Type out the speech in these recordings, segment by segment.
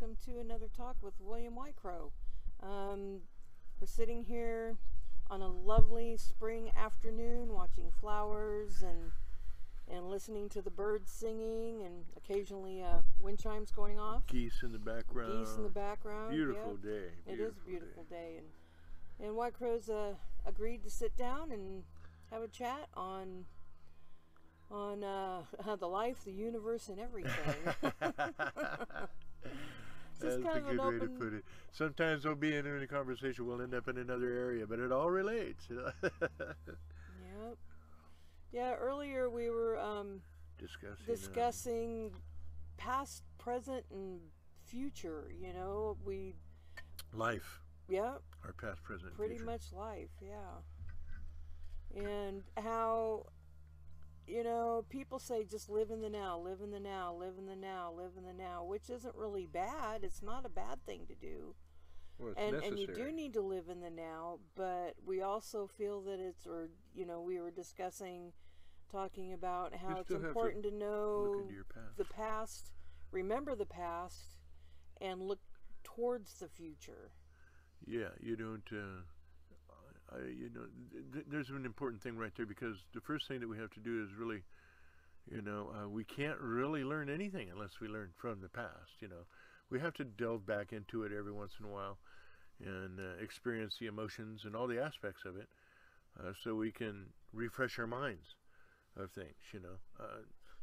welcome to another talk with William WhiteCrow. We're sitting here on a lovely spring afternoon watching flowers and listening to the birds singing and occasionally wind chimes going off. Geese in the background. Geese in the background. Beautiful Yep. day. It is a beautiful day. And WhiteCrow's agreed to sit down and have a chat on the life, the universe, and everything. That's kind a of an good way to open- put it. Sometimes we'll be in a conversation, we'll end up in another area, but it all relates. Yep. Yeah, earlier we were discussing past, present, and future. You know, life. Yeah. Our past, present, Pretty future. much life, yeah. And how, you know, people say just live in the now, live in the now, live in the now, live in the now, which isn't really bad. It's not a bad thing to do. Well, it's And necessary. you do need to live in the now, but we also feel that we were talking about how it's important to know look into your past. the past, remember the past, and look towards the future. Yeah, you don't. There's an important thing right there, because the first thing that we have to do is really, we can't really learn anything unless we learn from the past. We have to delve back into it every once in a while and experience the emotions and all the aspects of it, so we can refresh our minds of things.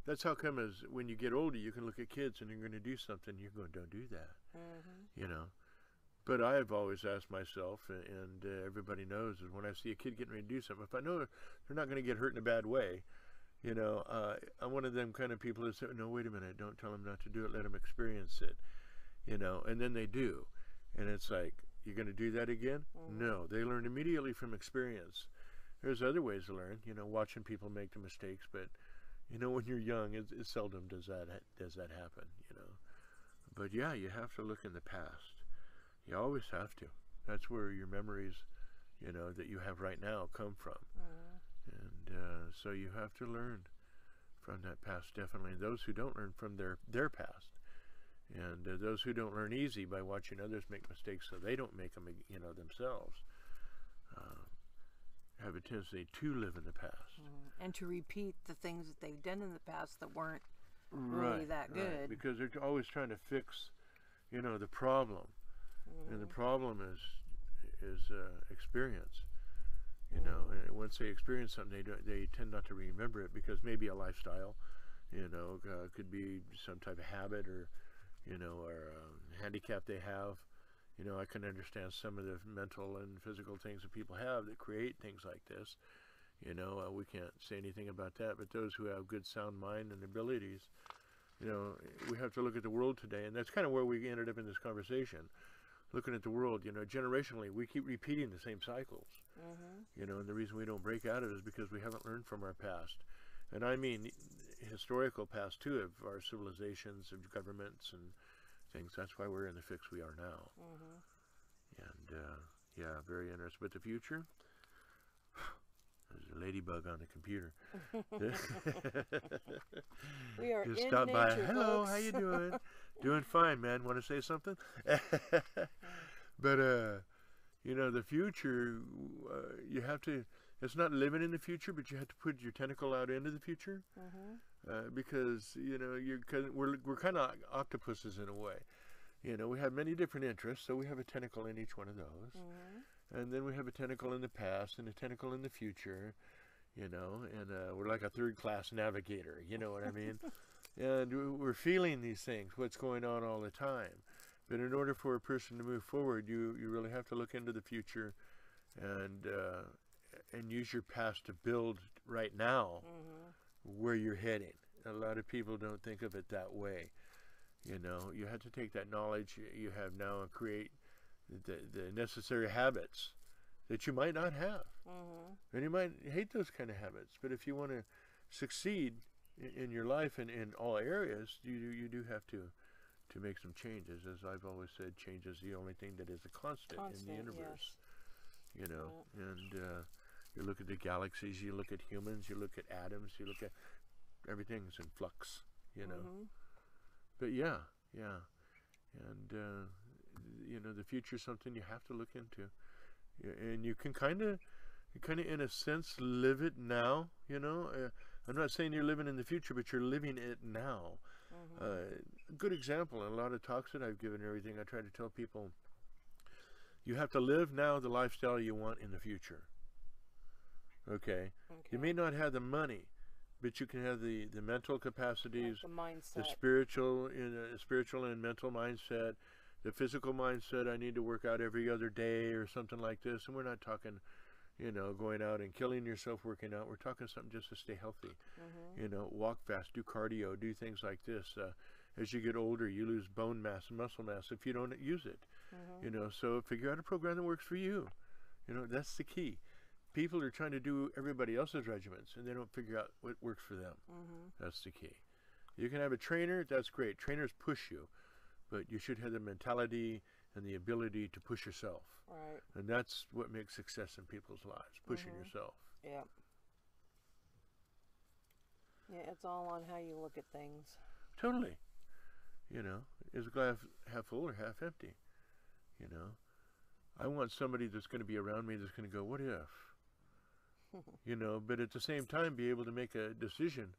That's how come as when you get older, you can look at kids and you're going to do something, you're going, don't do that. Mm-hmm. But I've always asked myself, and everybody knows, is when I see a kid getting ready to do something, if I know they're not going to get hurt in a bad way, I'm one of them kind of people who say, no, wait a minute, don't tell them not to do it, let them experience it, and then they do. And it's like, you're going to do that again? Mm-hmm. No, they learn immediately from experience. There's other ways to learn, watching people make the mistakes, but, when you're young, it seldom does that happen, But yeah, you have to look in the past. You always have to. That's where your memories, that you have right now come from. Mm-hmm. And so you have to learn from that past, definitely. And those who don't learn from their past, and those who don't learn easy by watching others make mistakes so they don't make them, themselves, have a tendency to live in the past. Mm-hmm. And to repeat the things that they've done in the past that weren't really that good. Right, because they're always trying to fix, the problem. Mm-hmm. And the problem is experience. And once they experience something, they tend not to remember it, because maybe a lifestyle, could be some type of habit or handicap they have. I can understand some of the mental and physical things that people have that create things like this. We can't say anything about that, but those who have good sound mind and abilities, we have to look at the world today, and that's kind of where we ended up in this conversation. Looking at the world, generationally, we keep repeating the same cycles. Mm-hmm. And the reason we don't break out of it is because we haven't learned from our past. And I mean historical past, too, of our civilizations, of governments and things. That's why we're in the fix we are now. Mm-hmm. And, yeah, very interesting. But the future? There's a ladybug on the computer. We are Just in stop by. nature, Hello, folks. how you doing? Doing fine, man. Want to say something? But the future, you have to. It's not living in the future, but you have to put your tentacle out into the future, because we're kind of octopuses in a way. We have many different interests, so we have a tentacle in each one of those. Mm-hmm. And then we have a tentacle in the past and a tentacle in the future, and we're like a third-class navigator, you know what I mean? And we're feeling these things, what's going on all the time. But in order for a person to move forward, you really have to look into the future and use your past to build right now where you're heading. A lot of people don't think of it that way. You have to take that knowledge you have now and create the necessary habits that you might not have. And you might hate those kind of habits, but if you want to succeed in your life and in all areas, you do have to make some changes. As I've always said, change is the only thing that is a constant in the universe. Yes. And you look at the galaxies, you look at humans, you look at atoms, you look at everything's in flux, But yeah, And you know, the future is something you have to look into, and you can kind of in a sense live it now. You know, I'm not saying you're living in the future, but you're living it now. A good example in a lot of talks that I've given and everything, I try to tell people, you have to live now the lifestyle you want in the future. Okay. You may not have the money, but you can have the mental capacities, the mindset, the spiritual and mental mindset, the physical mindset. I need to work out every other day or something like this. And we're not talking, you know, going out and killing yourself working out. We're talking something just to stay healthy. You know, walk fast, do cardio, do things like this. As you get older, you lose bone mass and muscle mass if you don't use it. You know, so figure out a program that works for you. You know, that's the key. People are trying to do everybody else's regimens, and they don't figure out what works for them. That's the key. You can have a trainer, that's great. Trainers push you, but you should have the mentality and the ability to push yourself. Right. And that's what makes success in people's lives, pushing yourself. Yeah. Yeah, it's all on how you look at things. Totally. You know, is the glass half full or half empty? You know, I want somebody that's going to be around me that's going to go, what if? You know, but at the same time be able to make a decision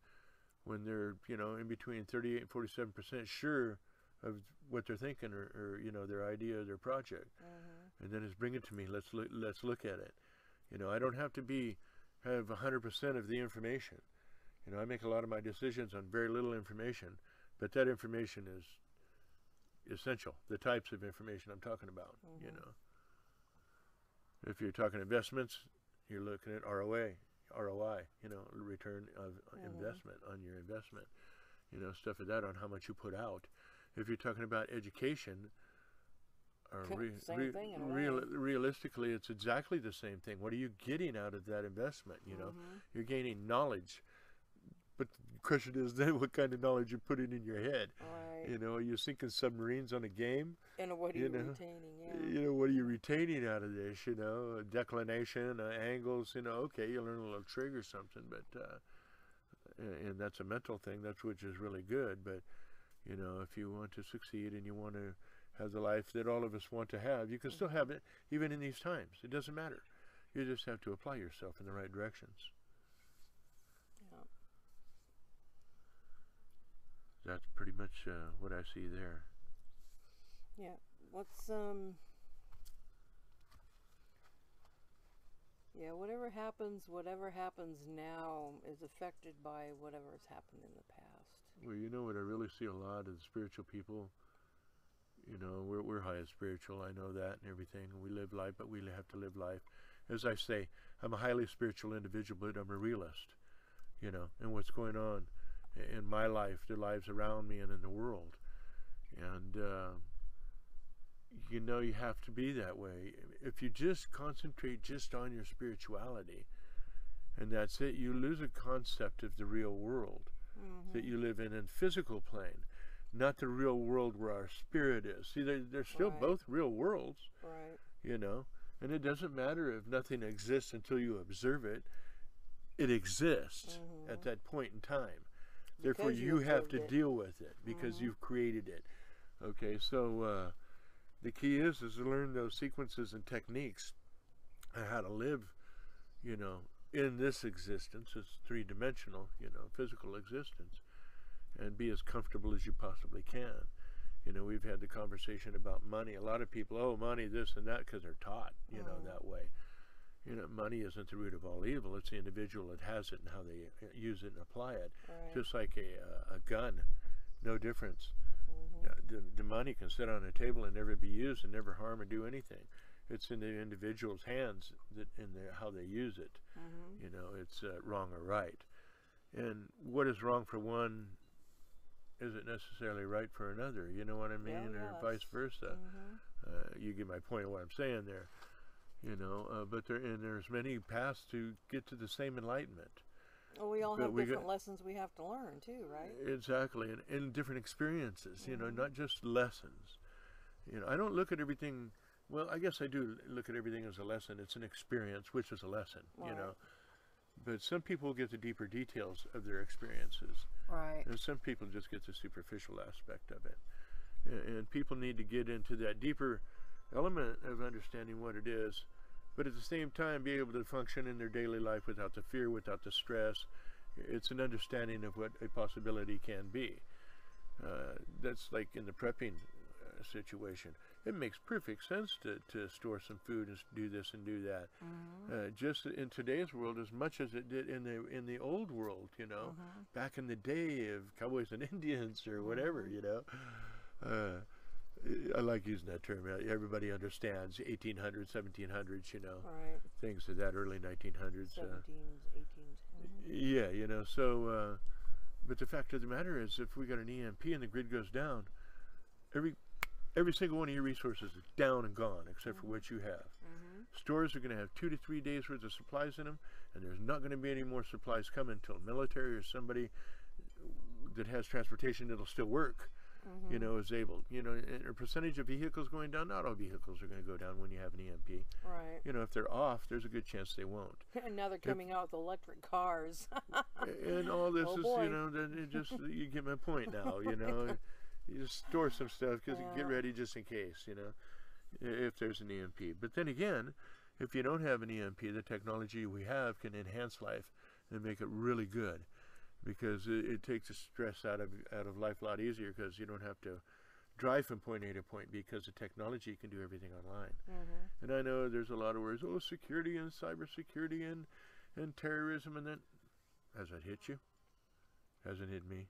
when they're, you know, in between 38 and 47% sure of what they're thinking or you know, their idea or their project. And then it's bring it to me, let's look at it. You know, I don't have to have 100% of the information. You know, I make a lot of my decisions on very little information, but that information is essential, the types of information I'm talking about. You know, if you're talking investments, you're looking at ROI, you know, return of investment on your investment, you know, stuff like that, on how much you put out. If you're talking about education, or same thing in a way. Realistically, it's exactly the same thing. What are you getting out of that investment? You know, you're gaining knowledge. But the question is then what kind of knowledge you're putting in your head. Right. You know, are you sinking submarines on a game? And what are you retaining? Yeah. You know, what are you retaining out of this? You know, declination, angles, you know, okay, you learn a little trig or something, but, and that's a mental thing, that's which is really good. But, you know, if you want to succeed and you want to have the life that all of us want to have, you can still have it even in these times. It doesn't matter. You just have to apply yourself in the right directions. That's pretty much what I see there. Yeah. Whatever happens now is affected by whatever has happened in the past. Well, you know what I really see a lot of the spiritual people, you know, we're high and spiritual, I know that and everything. We live life, but we have to live life. As I say, I'm a highly spiritual individual, but I'm a realist, you know, and what's going on in my life, the lives around me and in the world. And you know, you have to be that way. If you just concentrate just on your spirituality and that's it, you lose a concept of the real world that you live in physical plane, not the real world where our spirit is. See, they're still both real worlds, you know, and it doesn't matter if nothing exists until you observe it. It exists at that point in time. Therefore, you have to deal with it because you've created it. Okay, so the key is to learn those sequences and techniques and how to live, you know, in this existence. It's three-dimensional, you know, physical existence, and be as comfortable as you possibly can. You know, we've had the conversation about money. A lot of people, oh, money, this and that, because they're taught, you know, that way. You know, money isn't the root of all evil. It's the individual that has it and how they use it and apply it. Just like a gun, no difference. The money can sit on a table and never be used and never harm or do anything. It's in the individual's hands how they use it. You know, it's wrong or right. And what is wrong for one isn't necessarily right for another. You know what I mean? Or vice versa. You get my point of what I'm saying there. You know, but there's many paths to get to the same enlightenment. Well, we all have different lessons we have to learn too, right? Exactly, and different experiences, you know, not just lessons. You know, I don't look at everything, well, I guess I do look at everything as a lesson. It's an experience, which is a lesson, you know. But some people get the deeper details of their experiences. And some people just get the superficial aspect of it. And people need to get into that deeper element of understanding what it is, but at the same time be able to function in their daily life without the fear, without the stress. It's an understanding of what a possibility can be. That's like in the prepping situation. It makes perfect sense to store some food and do this and do that. Just in today's world as much as it did in the old world, you know, back in the day of cowboys and Indians or whatever, you know. I like using that term. Everybody understands 1800s, 1700s, you know, things of that early 1900s. 17s, 18s. Yeah, you know, so, but the fact of the matter is if we got an EMP and the grid goes down, every single one of your resources is down and gone except for what you have. Stores are going to have 2 to 3 days worth of supplies in them, and there's not going to be any more supplies coming until military or somebody that has transportation that'll still work, you know, is able. You know, a percentage of vehicles going down, not all vehicles are going to go down when you have an EMP. Right. You know, if they're off, there's a good chance they won't. And now they're coming out with electric cars. And all this is, boy. you know, then it just, you get my point now, you know. You just store some stuff because you get ready just in case, you know, if there's an EMP. But then again, if you don't have an EMP, the technology we have can enhance life and make it really good, because it takes the stress out of life a lot easier, because you don't have to drive from point A to point B, because the technology can do everything online. And I know there's a lot of words, oh, security and cybersecurity and terrorism, and then, has that hit you? Hasn't hit me.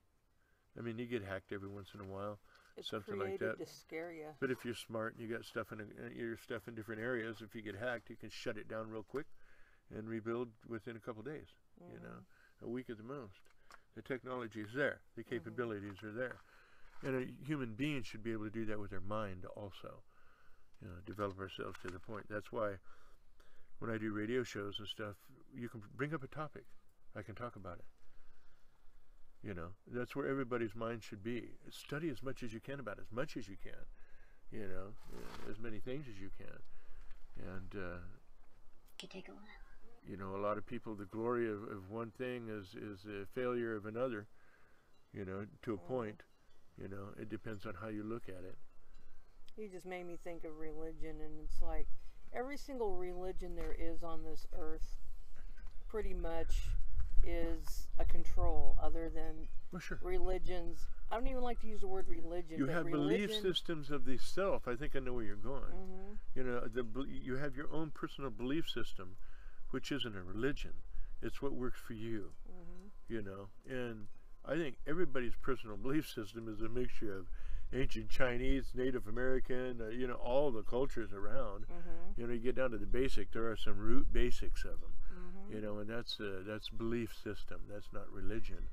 I mean, you get hacked every once in a while, It's something like created that. to scare you. But if you're smart and you got stuff your stuff in different areas, if you get hacked, you can shut it down real quick and rebuild within a couple days. You know, a week at the most. The technology is there. The capabilities are there, and a human being should be able to do that with their mind also. You know, develop ourselves to the point. That's why when I do radio shows and stuff, you can bring up a topic. I can talk about it. You know, that's where everybody's mind should be. Study as much as you can about it, as much as you can. You know, as many things as you can. And, Could take a while. you know, a lot of people, the glory of one thing is a failure of another, you know, to a point. You know, it depends on how you look at it. You just made me think of religion, and it's like every single religion there is on this earth pretty much is a control, other than Well, sure. religions. I don't even like to use the word religion. You but have religion, belief systems of the self. I think I know where you're going. You know, you have your own personal belief system, which isn't a religion. It's what works for you. You know, and I think everybody's personal belief system is a mixture of ancient Chinese, Native American, you know, all the cultures around. You know, you get down to the basic, there are some root basics of them. You know, and that's belief system. That's not religion.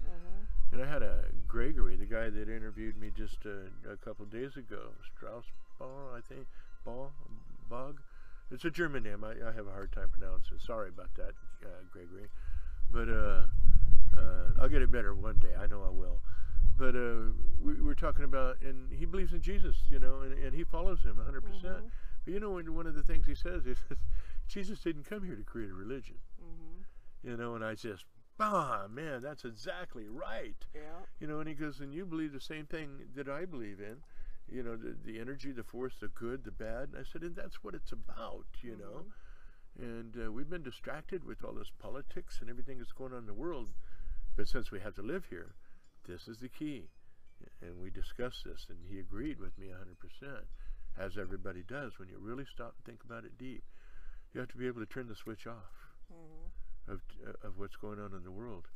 And I had a Gregory, the guy that interviewed me just a couple days ago, Straussbach, I think, Bog. It's a German name. I have a hard time pronouncing it. Sorry about that, Gregory. But I'll get it better one day. I know I will. But we were talking about, and he believes in Jesus, you know, and he follows him 100%. But you know, one of the things he says is, Jesus didn't come here to create a religion. You know, and I just, man, that's exactly right. You know, and he goes, and you believe the same thing that I believe in, you know, the energy, the force, the good, the bad. And I said, and that's what it's about, you know. And we've been distracted with all this politics and everything that's going on in the world. But since we have to live here, this is the key. And we discussed this, and he agreed with me 100%, as everybody does. When you really stop and think about it deep, you have to be able to turn the switch off of what's going on in the world,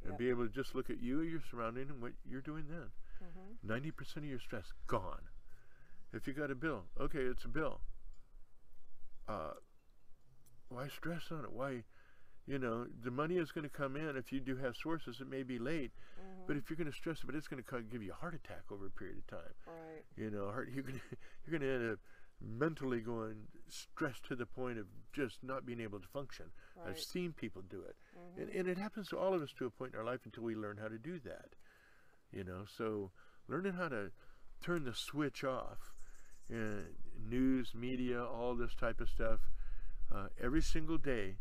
and be able to just look at you, your surrounding, and what you're doing then. 90% of your stress gone. If you got a bill, okay, it's a bill. Why stress on it? Why, you know, the money is going to come in. If you do have sources, it may be late, but if you're going to stress it, but it's going to give you a heart attack over a period of time. You know, you're going to end up mentally going stressed to the point of just not being able to function. I've seen people do it, and it happens to all of us to a point in our life until we learn how to do that. You know, so learning how to turn the switch off, news, media, all this type of stuff, every single day.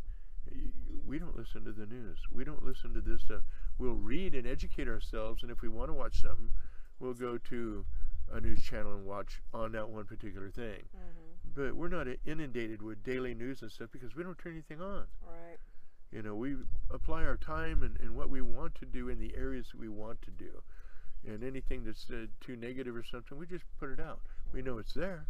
We don't listen to the news. We don't listen to this stuff. We'll read and educate ourselves, and if we want to watch something, we'll go to a news channel and watch on that one particular thing. But we're not inundated with daily news and stuff because we don't turn anything on. Right. You know, we apply our time and what we want to do in the areas that we want to do. And anything that's too negative or something, we just put it out. We know it's there,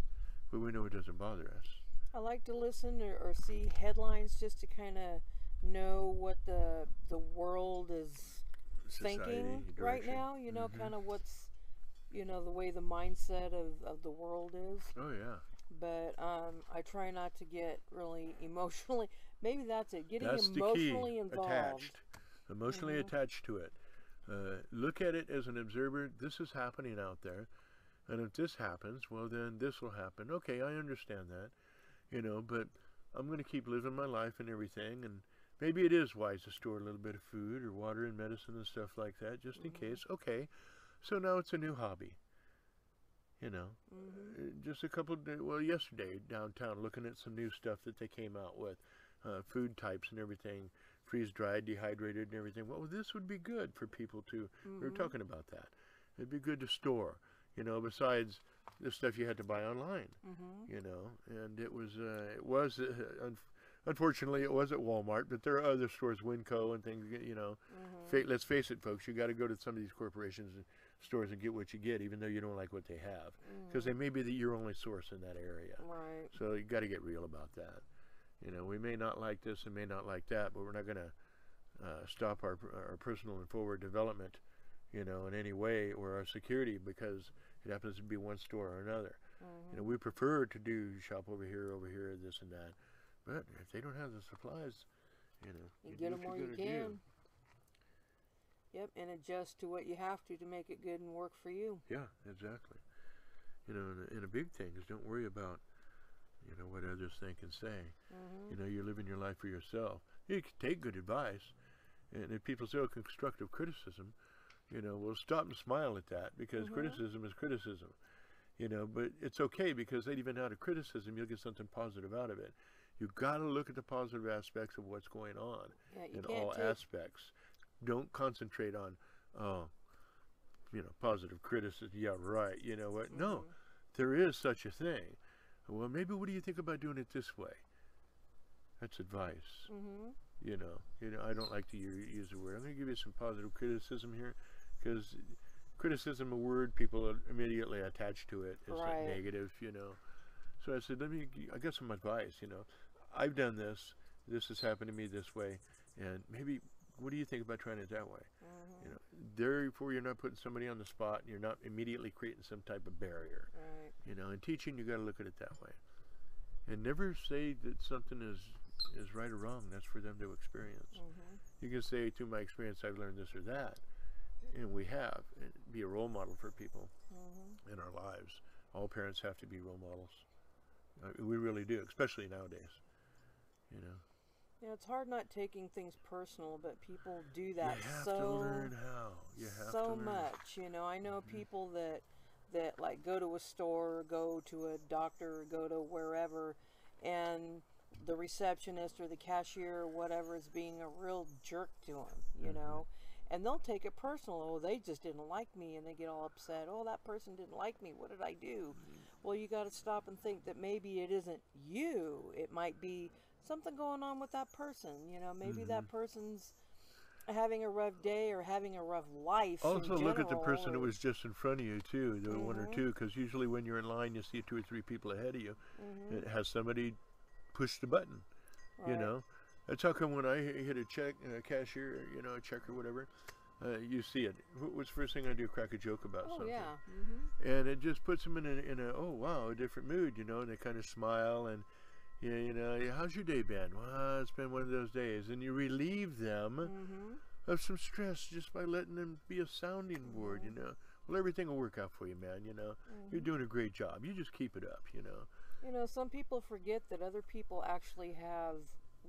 but we know it doesn't bother us. I like to listen or see headlines just to kind of know what the world is thinking right now. You know, kind of what's, you know, the way the mindset of the world is. Oh, yeah. But I try not to get really emotionally. Maybe that's it. Getting That's emotionally the key. involved. Emotionally attached to it. Look at it as an observer. This is happening out there. And if this happens, well, then this will happen. Okay, I understand that. You know, but I'm going to keep living my life and everything. And maybe it is wise to store a little bit of food or water and medicine and stuff like that, just in case. Okay, so now it's a new hobby. You know, just a couple of days, well, yesterday downtown, looking at some new stuff that they came out with, food types and everything, freeze-dried, dehydrated and everything. Well, this would be good for people to, we were talking about that. It'd be good to store, you know, besides the stuff you had to buy online, you know, and it was unfortunately, it was at Walmart, but there are other stores, Winco and things, you know. Let's face it, folks, you got to go to some of these corporations and stores and get what you get, even though you don't like what they have, because they may be your only source in that area. Right. So you got to get real about that. You know, we may not like this and may not like that, but we're not going to stop our personal and forward development, you know, in any way, or our security because it happens to be one store or another. You know, we prefer to do shop over here, this and that. But if they don't have the supplies, you know, you get them where you can. Yep, and adjust to what you have to make it good and work for you. Yeah, exactly. You know, and a big thing is don't worry about, you know, what others think and say. You know, you're living your life for yourself. You can take good advice, and if people say, oh, constructive criticism, you know, we'll stop and smile at that because criticism is criticism. You know, but it's okay because even out of criticism, you'll get something positive out of it. You've got to look at the positive aspects of what's going on in all aspects. Don't concentrate on, you know, positive criticism. Yeah, right. You know what? No, there is such a thing. Well, maybe what do you think about doing it this way? That's advice. You know, I don't like to use the word. I'm going to give you some positive criticism here, because criticism, a word people immediately attach to it as like negative. You know, so I said, I got some advice. You know, I've done this. This has happened to me this way, and maybe. What do you think about trying it that way? You know, therefore you're not putting somebody on the spot, and you're not immediately creating some type of barrier. You know, in teaching, you got to look at it that way, and never say that something is right or wrong. That's for them to experience. You can say, through my experience, I've learned this or that, and we have. And be a role model for people in our lives. All parents have to be role models. We really do, especially nowadays. You know. Yeah, it's hard not taking things personal, but people do that you have to learn how. You have so to learn. much. You know, I know people that like go to a store, or go to a doctor, or go to wherever, and the receptionist or the cashier or whatever is being a real jerk to them. You know, and they'll take it personal. Oh, they just didn't like me, and they get all upset. Oh, that person didn't like me. What did I do? Well, you got to stop and think that maybe it isn't you. It might be something going on with that person. You know, maybe that person's having a rough day or having a rough life. Also, look at the person that was just in front of you too, the one or two, because usually when you're in line, you see 2 or 3 people ahead of you. It has somebody push the button. You know, that's how come when I hit a check, a cashier, you know, a check or whatever, you see it. What's the first thing I do? Crack a joke about something. And it just puts them in a oh wow, a different mood. You know, and they kind of smile and. Yeah, you know, how's your day been? Well, it's been one of those days. And you relieve them of some stress just by letting them be a sounding board, you know. Well, everything will work out for you, man, you know. You're doing a great job. You just keep it up, you know. You know, some people forget that other people actually have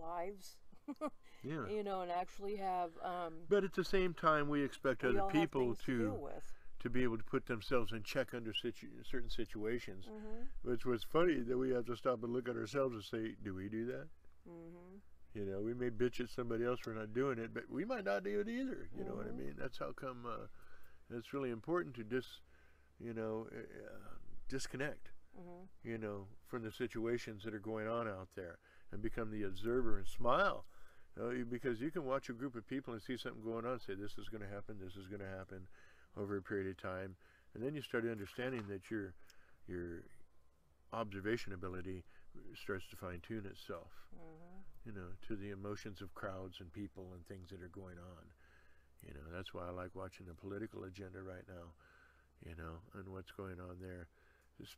lives. You know, and actually have... but at the same time, we expect other people to be able to put themselves in check under certain situations. Which was funny that we have to stop and look at ourselves and say, do we do that? You know, we may bitch at somebody else for not doing it, but we might not do it either. You know what I mean? That's how come it's really important to just you know, disconnect, you know, from the situations that are going on out there and become the observer and smile. Because you can watch a group of people and see something going on and say, this is going to happen, this is going to happen over a period of time. And then you start understanding that your observation ability starts to fine-tune itself, you know, to the emotions of crowds and people and things that are going on. You know, that's why I like watching the political agenda right now, you know, and what's going on there.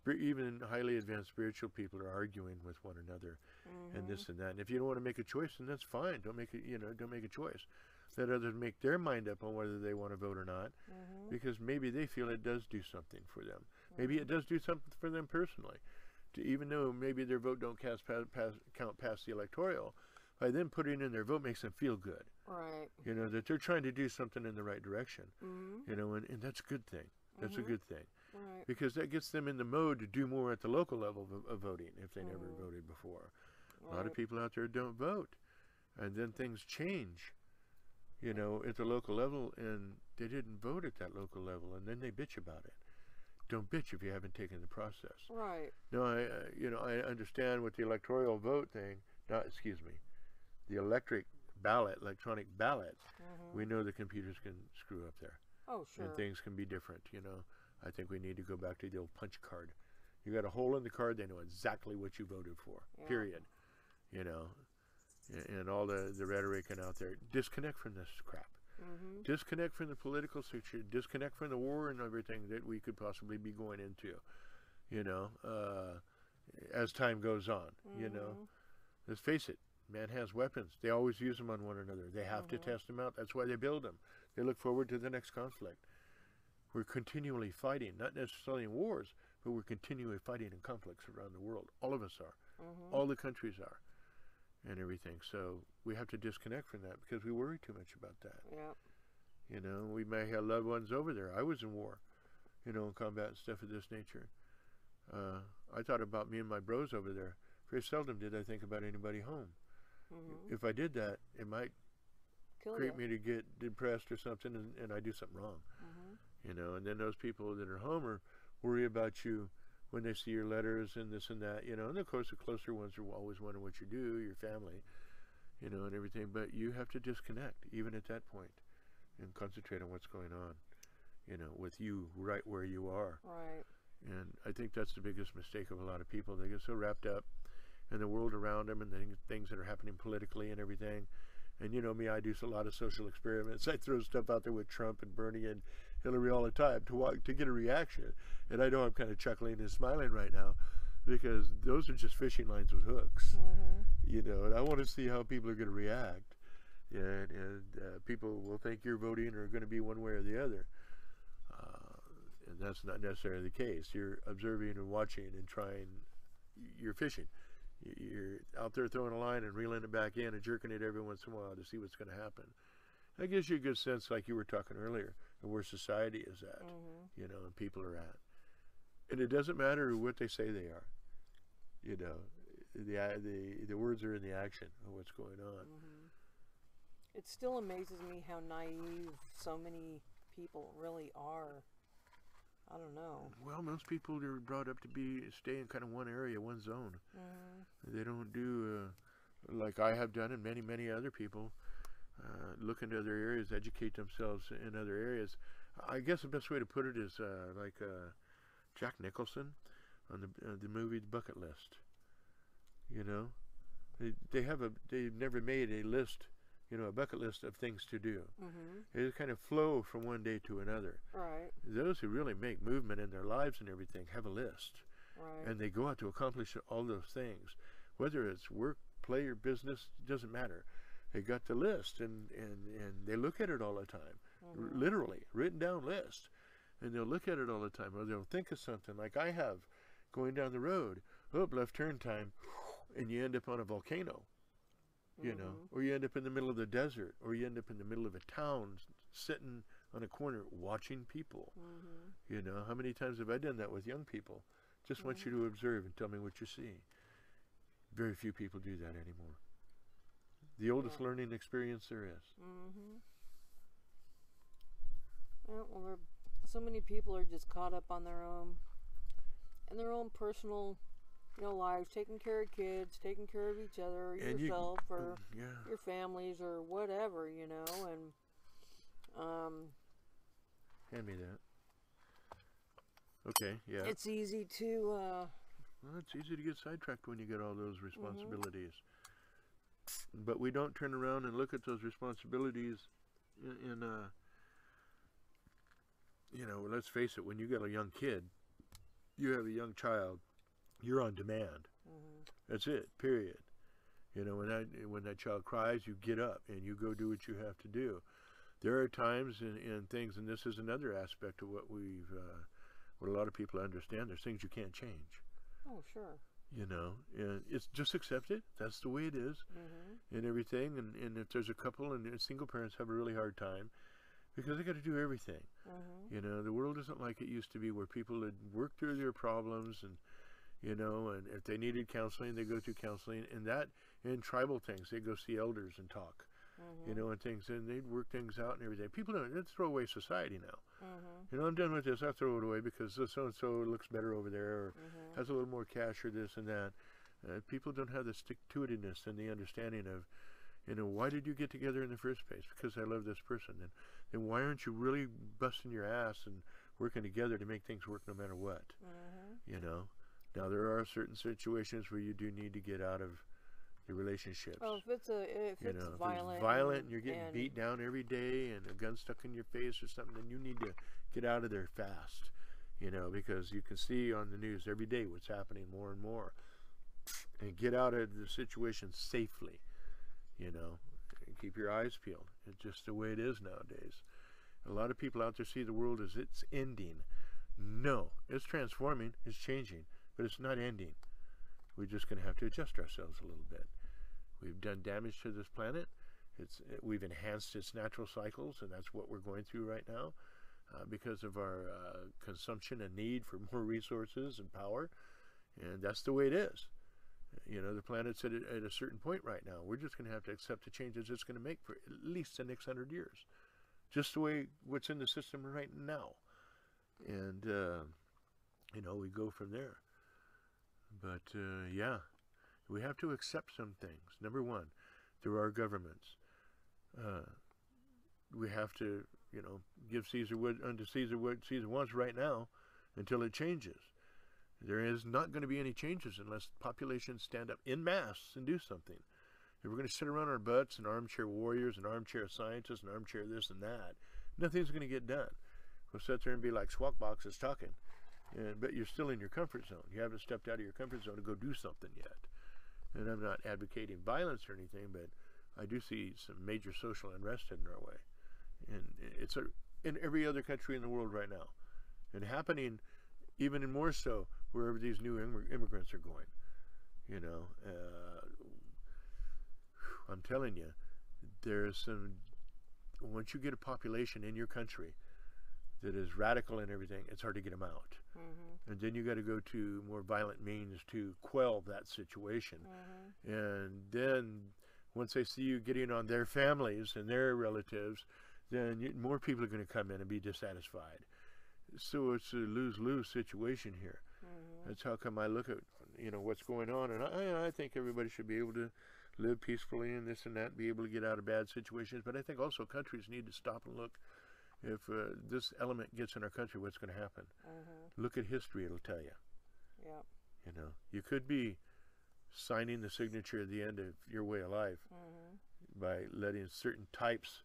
Even highly advanced spiritual people are arguing with one another and this and that. And if you don't want to make a choice, then that's fine. Don't make it, you know, don't make a choice. Let others make their mind up on whether they want to vote or not, because maybe they feel it does do something for them. Maybe it does do something for them personally. Even though maybe their vote don't count past the electoral, by them putting in their vote makes them feel good. Right. You know, that they're trying to do something in the right direction. You know, and that's a good thing. That's a good thing. Right. Because that gets them in the mode to do more at the local level of voting if they never voted before. A lot of people out there don't vote. And then things change, you know, at the local level, and they didn't vote at that local level, and then they bitch about it. Don't bitch if you haven't taken the process. Right. No, you know, I understand with the electoral vote thing, the electronic ballot, we know the computers can screw up there. Oh, sure. And things can be different, you know. I think we need to go back to the old punch card. You got a hole in the card, they know exactly what you voted for, period. You know, and all the rhetoric and out there. Disconnect from this crap. Disconnect from the political situation. Disconnect from the war and everything that we could possibly be going into, you know, as time goes on, you know. Let's face it, man has weapons. They always use them on one another. They have to test them out. That's why they build them. They look forward to the next conflict. We're continually fighting, not necessarily in wars, but we're continually fighting in conflicts around the world. All of us are. All the countries are. And everything. So we have to disconnect from that because we worry too much about that. Yep. You know, we may have loved ones over there. I was in war, you know, in combat and stuff of this nature. I thought about me and my bros over there. Very seldom did I think about anybody home. If I did that, it might create me to get depressed or something, and I do something wrong. You know, and then those people that are home are worry about you when they see your letters and this and that, you know, and of course the closer ones are always wondering what you do, your family, you know, and everything, but you have to disconnect even at that point and concentrate on what's going on, you know, with you right where you are. Right. And I think that's the biggest mistake of a lot of people. They get so wrapped up in the world around them and the things that are happening politically and everything. And you know me, I do a lot of social experiments. I throw stuff out there with Trump and Bernie and Hillary all the time to get a reaction. And I know I'm kind of chuckling and smiling right now because those are just fishing lines with hooks. You know, and I want to see how people are going to react. And people will think you're voting or going to be one way or the other. And that's not necessarily the case. You're observing and watching and trying. You're fishing. You're out there throwing a line and reeling it back in and jerking it every once in a while to see what's going to happen. That gives you a good sense, like you were talking earlier, of where society is at, you know, and people are at. And it doesn't matter what they say they are. You know, the words are in the action of what's going on. It still amazes me how naive so many people really are. I don't know. Well, most people are brought up to stay in kind of one area, one zone. They don't do, like I have done and many, many other people, look into other areas, educate themselves in other areas. I guess the best way to put it is like Jack Nicholson on the movie The Bucket List. You know, they've never made a list, you know, a bucket list of things to do. They kind of flow from one day to another. Right. Those who really make movement in their lives and everything have a list. Right. And they go out to accomplish all those things. Whether it's work, play, or business, doesn't matter. They got the list and they look at it all the time. Literally, written down list. And they'll look at it all the time. Or they'll think of something like I have going down the road. Oh, left turn time. And you end up on a volcano. You know, or you end up in the middle of the desert, or you end up in the middle of a town sitting on a corner watching people. You know, how many times have I done that with young people? Just want you to observe and tell me what you see. Very few people do that anymore. The oldest learning experience there is. Yeah, well, so many people are just caught up on their own, in their own personal, lives, taking care of kids, taking care of each other, or And yourself, or yeah. your families, or whatever, and Hand me that. Okay, yeah. it's easy to Well, it's easy to get sidetracked when you get all those responsibilities. But we don't turn around and look at those responsibilities in let's face it, when you got a young kid, you have a young child, you're on demand. That's it, period. When that child cries, you get up and you go do what you have to do. There are times in things, and this is another aspect of what what a lot of people understand. There's things you can't change. Oh, sure. And it's just accept it. That's the way it is, and everything. And if there's a couple and single parents have a really hard time because they got to do everything. The world isn't like it used to be, where people would work through their problems, and and if they needed counseling, they go through counseling, and that in tribal things, they go see elders and talk. And things, and they'd work things out and everything. People don't. It's throwaway society now. I'm done with this. I throw it away because so and so looks better over there, or has a little more cash, or this and that. People don't have the stick-to-itiveness and the understanding of, why did you get together in the first place? Because I love this person. Then why aren't you really busting your ass and working together to make things work no matter what? Now there are certain situations where you do need to get out of the relationships. Oh, if it's violent, and you're getting beat down every day and a gun stuck in your face or something, then you need to get out of there fast. Because you can see on the news every day what's happening more and more. And get out of the situation safely. And keep your eyes peeled. It's just the way it is nowadays. A lot of people out there see the world as it's ending. No, it's transforming, it's changing, but it's not ending. We're just going to have to adjust ourselves a little bit. We've done damage to this planet. We've enhanced its natural cycles, and that's what we're going through right now because of our consumption and need for more resources and power. And that's the way it is. The planet's at a certain point right now. We're just going to have to accept the changes it's going to make for at least the next 100 years. Just the way what's in the system right now. And, we go from there. But, yeah, we have to accept some things. Number one, there are governments. We have to, give Caesar unto Caesar what Caesar wants right now until it changes. There is not going to be any changes unless populations stand up en masse and do something. If we're going to sit around our butts and armchair warriors and armchair scientists and armchair this and that, nothing's going to get done. We'll sit there and be like squawk boxes talking. But you're still in your comfort zone. You haven't stepped out of your comfort zone to go do something yet. And I'm not advocating violence or anything, but I do see some major social unrest heading our way. And it's in every other country in the world right now. And happening even more so wherever these new immigrants are going. I'm telling you, once you get a population in your country that is radical and everything, it's hard to get them out. And then you got to go to more violent means to quell that situation. And then once they see you getting on their families and their relatives, then more people are going to come in and be dissatisfied. So it's a lose-lose situation here. That's how come I look at what's going on, and I think everybody should be able to live peacefully and this and that, and be able to get out of bad situations. But I think also countries need to stop and look. If this element gets in our country, what's going to happen? Look at history; it'll tell you. Yeah. You could be signing the signature at the end of your way of life by letting certain types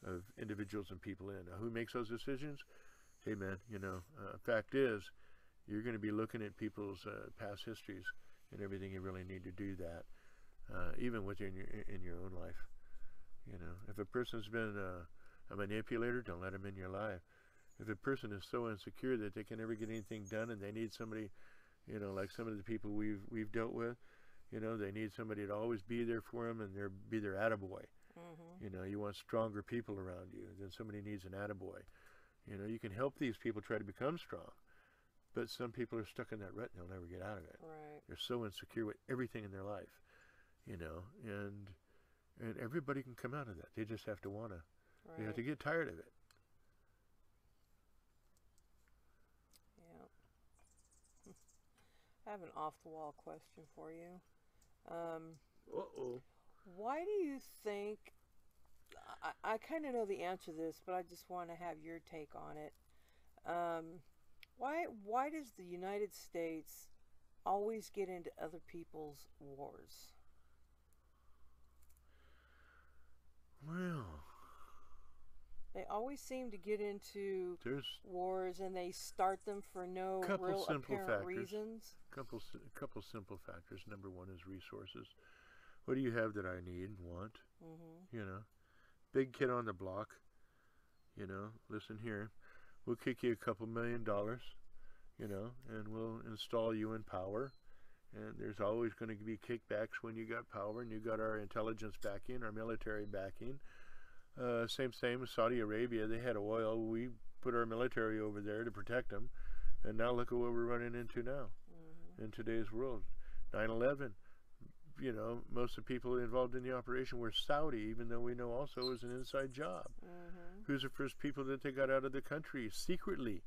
of individuals and people in. Now, who makes those decisions? Hey, man, fact is, you're going to be looking at people's past histories and everything. You really need to do that, even within in your own life. If a person's been a manipulator, don't let them in your life. If a person is so insecure that they can never get anything done, and they need somebody, like some of the people we've dealt with, they need somebody to always be there for them and be their attaboy. You want stronger people around you than somebody needs an attaboy. You can help these people try to become strong, but some people are stuck in that rut and they'll never get out of it. Right. They're so insecure with everything in their life, and everybody can come out of that. They just have to want to. Right. They have to get tired of it. I have an off-the-wall question for you. Uh-oh. Why do you think, I kind of know the answer to this, but I just want to have your take on it. Why does the United States always get into other people's wars? Well, they always seem to get into there's wars, and they start them for no real apparent reasons. Couple simple factors. Number one is resources. What do you have that I need and want? Mm-hmm. You know, big kid on the block. You know, listen here, we'll kick you a couple $1 million. You know, and we'll install you in power. And there's always going to be kickbacks when you got power, and you got our intelligence backing, our military backing. Same with Saudi Arabia. They had oil. We put our military over there to protect them. And now look at what we're running into now in today's world. 9/11, you know, most of the people involved in the operation were Saudi, even though we know also it was an inside job. Who's the first people that they got out of the country secretly?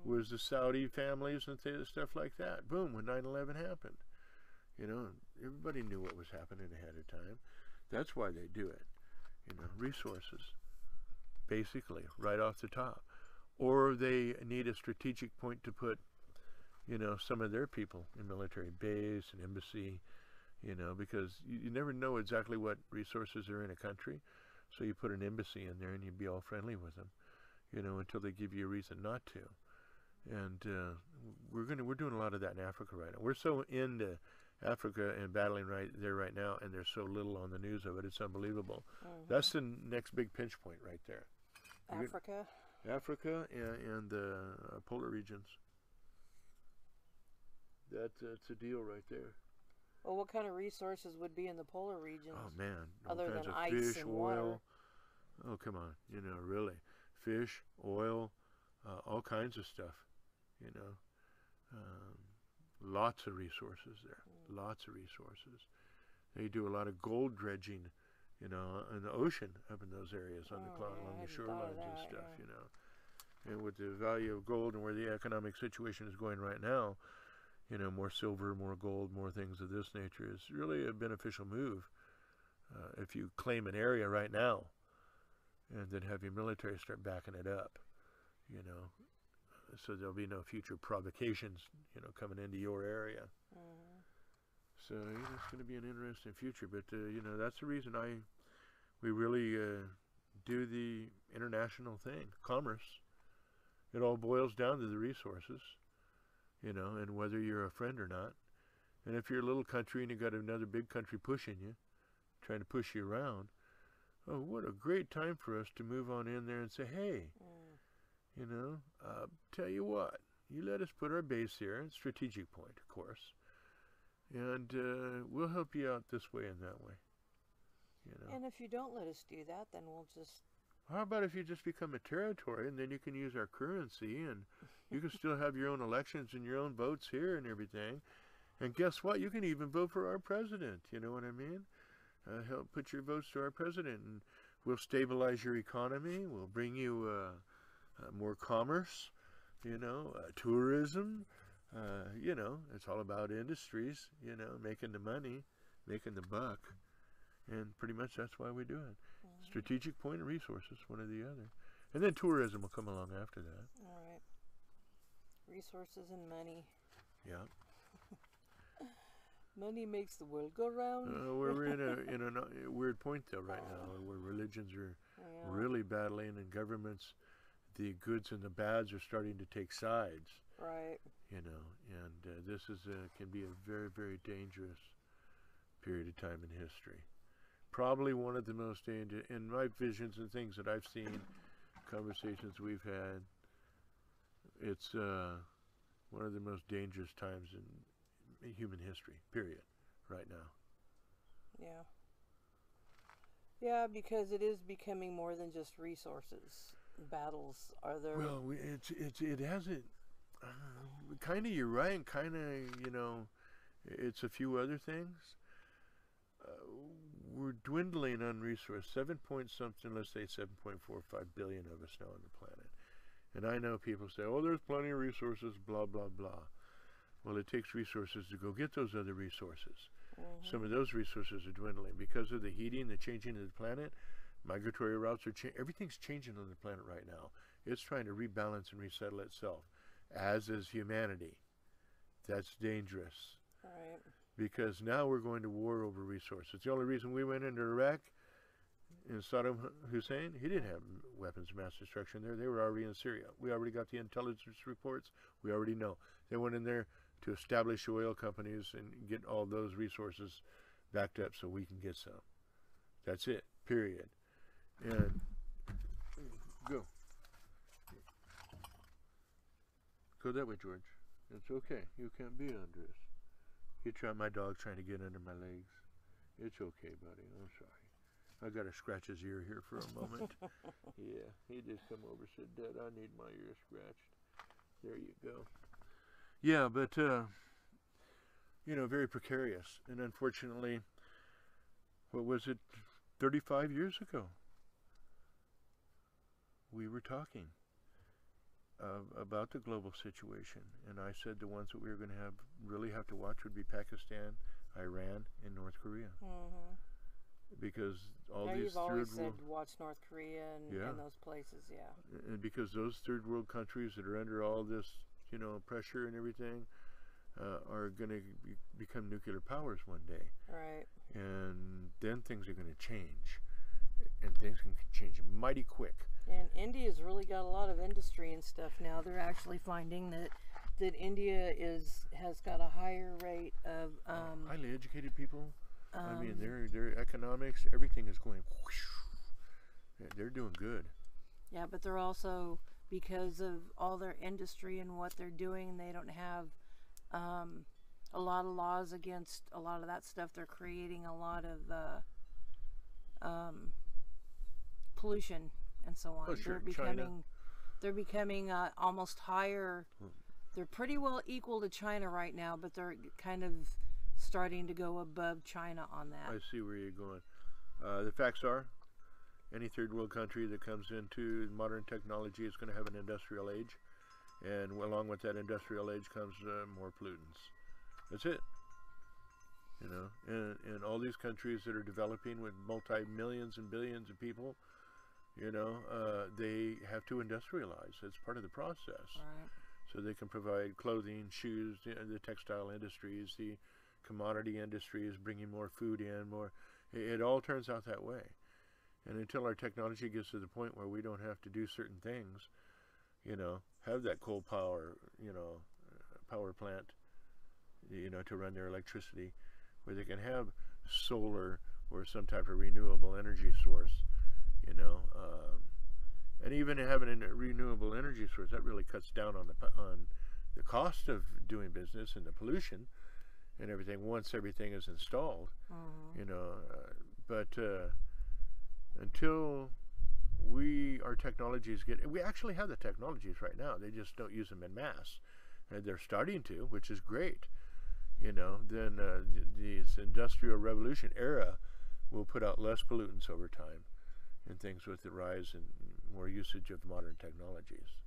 Was the Saudi families and stuff like that. Boom, when 9/11 happened. You know, everybody knew what was happening ahead of time. That's why they do it. You know, resources, basically, right off the top. Or they need a strategic point to put, you know, some of their people in military base and embassy, you know, because you never know exactly what resources are in a country. So you put an embassy in there and you be all friendly with them, you know, until they give you a reason not to. And we're doing a lot of that in Africa right now. We're so into Africa and battling right there right now, and there's so little on the news of it. It's unbelievable. That's the next big pinch point right there. Africa and the polar regions. That's a deal right there. Well, what kind of resources would be in the polar regions? Oh man, other than ice fish, and oil. water. Oh come on, you know, really, fish, oil, all kinds of stuff. You know, lots of resources there. Lots of resources. They do a lot of gold dredging, you know, in the ocean up in those areas on along the shorelines and stuff. You know, and with the value of gold and where the economic situation is going right now, you know, more silver, more gold, more things of this nature is really a beneficial move. If you claim an area right now, and then have your military start backing it up, you know, so there'll be no future provocations, you know, coming into your area. So you know, it's going to be an interesting future. But you know, that's the reason we really do the international thing, commerce. It all boils down to the resources, you know, and whether you're a friend or not. And if you're a little country and you got another big country pushing you, trying to push you around, oh, what a great time for us to move on in there and say, hey, you know, tell you what, you let us put our base here, strategic point, of course, and we'll help you out this way and that way. You know. And if you don't let us do that, then we'll just... How about if you just become a territory, and then you can use our currency, and you can still have your own elections and your own votes here and everything. And guess what? You can even vote for our president. You know what I mean? Help put your votes to our president, and we'll stabilize your economy. We'll bring you more commerce, you know, tourism. You know, it's all about industries, you know, making the money, making the buck. And pretty much that's why we do it. Strategic point and resources, one or the other. And then tourism will come along after that. All right. Resources and money. Yeah. Money makes the world go round. We're in a weird point though right now, where religions are really battling, and governments, the goods and the bads are starting to take sides. Right. You know, and this is can be a very, very dangerous period of time in history. Probably one of the most dangerous, in my visions and things that I've seen, conversations we've had, it's one of the most dangerous times in human history, period, right now. Yeah. Yeah, because it is becoming more than just resources. Battles are there. Well, it hasn't. Kind of, you're right, and kind of, you know, it's a few other things. We're dwindling on resource. 7 point something, let's say 7.45 billion of us now on the planet. And I know people say, oh, there's plenty of resources, blah, blah, blah. Well, it takes resources to go get those other resources. Some of Mm-hmm. those resources are dwindling because of the heating, the changing of the planet. Migratory routes are everything's changing on the planet right now. It's trying to rebalance and resettle itself, as is humanity. That's dangerous Right. because now we're going to war over resources. The only reason we went into Iraq and Saddam Hussein, he didn't have weapons of mass destruction there. They were already in Syria. We already got the intelligence reports. We already know. They went in there to establish oil companies and get all those resources backed up so we can get some. That's it, period. And go. Go that way, George. It's okay. You can't be under us. My dog's trying to get under my legs. It's okay, buddy. I'm sorry. I got to scratch his ear here for a moment. Yeah, he just come over and said, Dad, I need my ear scratched. There you go. Yeah, but, very precarious. And unfortunately, what was it, 35 years ago? We were talking about the global situation. And I said the ones that we were going to really have to watch would be Pakistan, Iran, and North Korea. Mm-hmm. Because all Yeah, these you've always third said world, watch North Korea and those places, yeah. and because those third world countries that are under all this, pressure and everything, are going to become nuclear powers one day. Right. And then things are going to change, and things can change mighty quick. And India's really got a lot of industry and stuff now. They're actually finding that India has got a higher rate of Highly educated people. I mean, their economics, everything is going whoosh. They're doing good. Yeah, but they're also, because of all their industry and what they're doing, they don't have a lot of laws against a lot of that stuff. They're creating a lot of pollution and so on. Oh, sure. They're becoming almost higher. They're pretty well equal to China right now, but they're kind of starting to go above China on that. I see where you're going. The facts are, any third world country that comes into modern technology is going to have an industrial age, and along with that industrial age comes more pollutants. That's it. And all these countries that are developing with multi-millions and billions of people, they have to industrialize. It's part of the process. Right. So they can provide clothing, shoes, the textile industries, the commodity industries, bringing more food in, more. It all turns out that way. And until our technology gets to the point where we don't have to do certain things, have that coal power, power plant, to run their electricity, where they can have solar or some type of renewable energy source, and even having a renewable energy source, that really cuts down on the cost of doing business and the pollution and everything once everything is installed. Mm-hmm. But until our technologies we actually have the technologies right now, they just don't use them in mass, and they're starting to, which is great. Then this industrial revolution era will put out less pollutants over time, and things with the rise and more usage of modern technologies.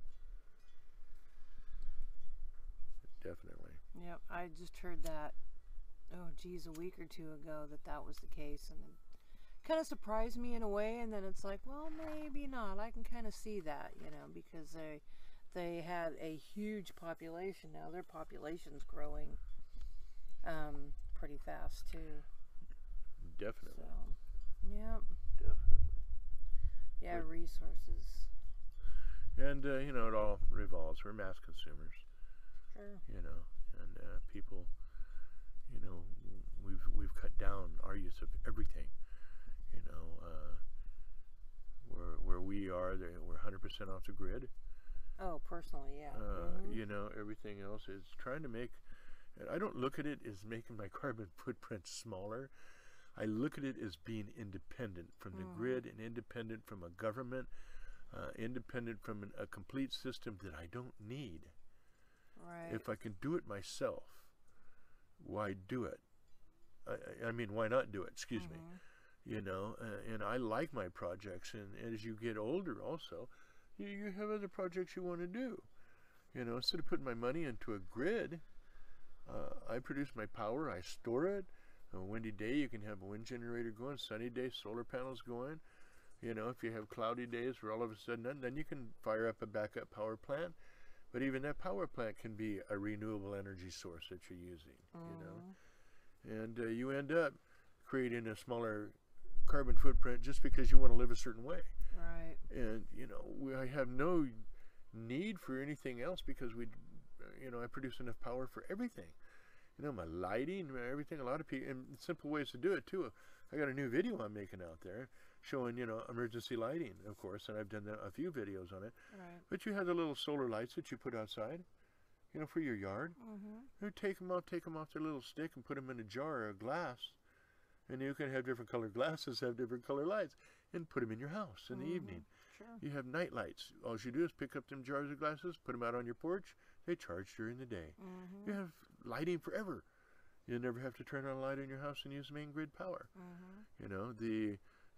Definitely. Yep, I just heard that, a week or two ago that was the case, and it kind of surprised me in a way, and then it's like, well, maybe not. I can kind of see that, because they had a huge population now. Their population's growing pretty fast too. Definitely. So, yeah. Definitely. Yeah, resources. And it all revolves. We're mass consumers. Sure. And people, we've cut down our use of everything. Where we are, we're 100% off the grid. Oh, personally, yeah. Everything else is trying to make. And I don't look at it as making my carbon footprint smaller. I look at it as being independent from the grid and independent from a government, independent from a complete system that I don't need. Right. If I can do it myself, why do it? I mean, why not do it? Excuse me. And I like my projects, and as you get older also, you have other projects you want to do. Instead of putting my money into a grid, I produce my power. I store it. On a windy day, you can have a wind generator going. Sunny day, solar panels going. You know, if you have cloudy days where all of a sudden, then you can fire up a backup power plant. But even that power plant can be a renewable energy source that you're using, you know. And you end up creating a smaller carbon footprint just because you want to live a certain way. Right. And, you know, I have no need for anything else because you know, I produce enough power for everything. You know, my lighting, everything, a lot of people, and simple ways to do it too. I got a new video I'm making out there showing, you know, emergency lighting, of course, and I've done a few videos on it. Right. But you have the little solar lights that you put outside, you know, for your yard. You take them off their little stick and put them in a jar or glass. And you can have different colored glasses, have different color lights, and put them in your house in the evening. Sure. You have night lights. All you do is pick up them jars of glasses, put them out on your porch. They charge during the day. You have lighting forever. You never have to turn on a light in your house and use main grid power. You know,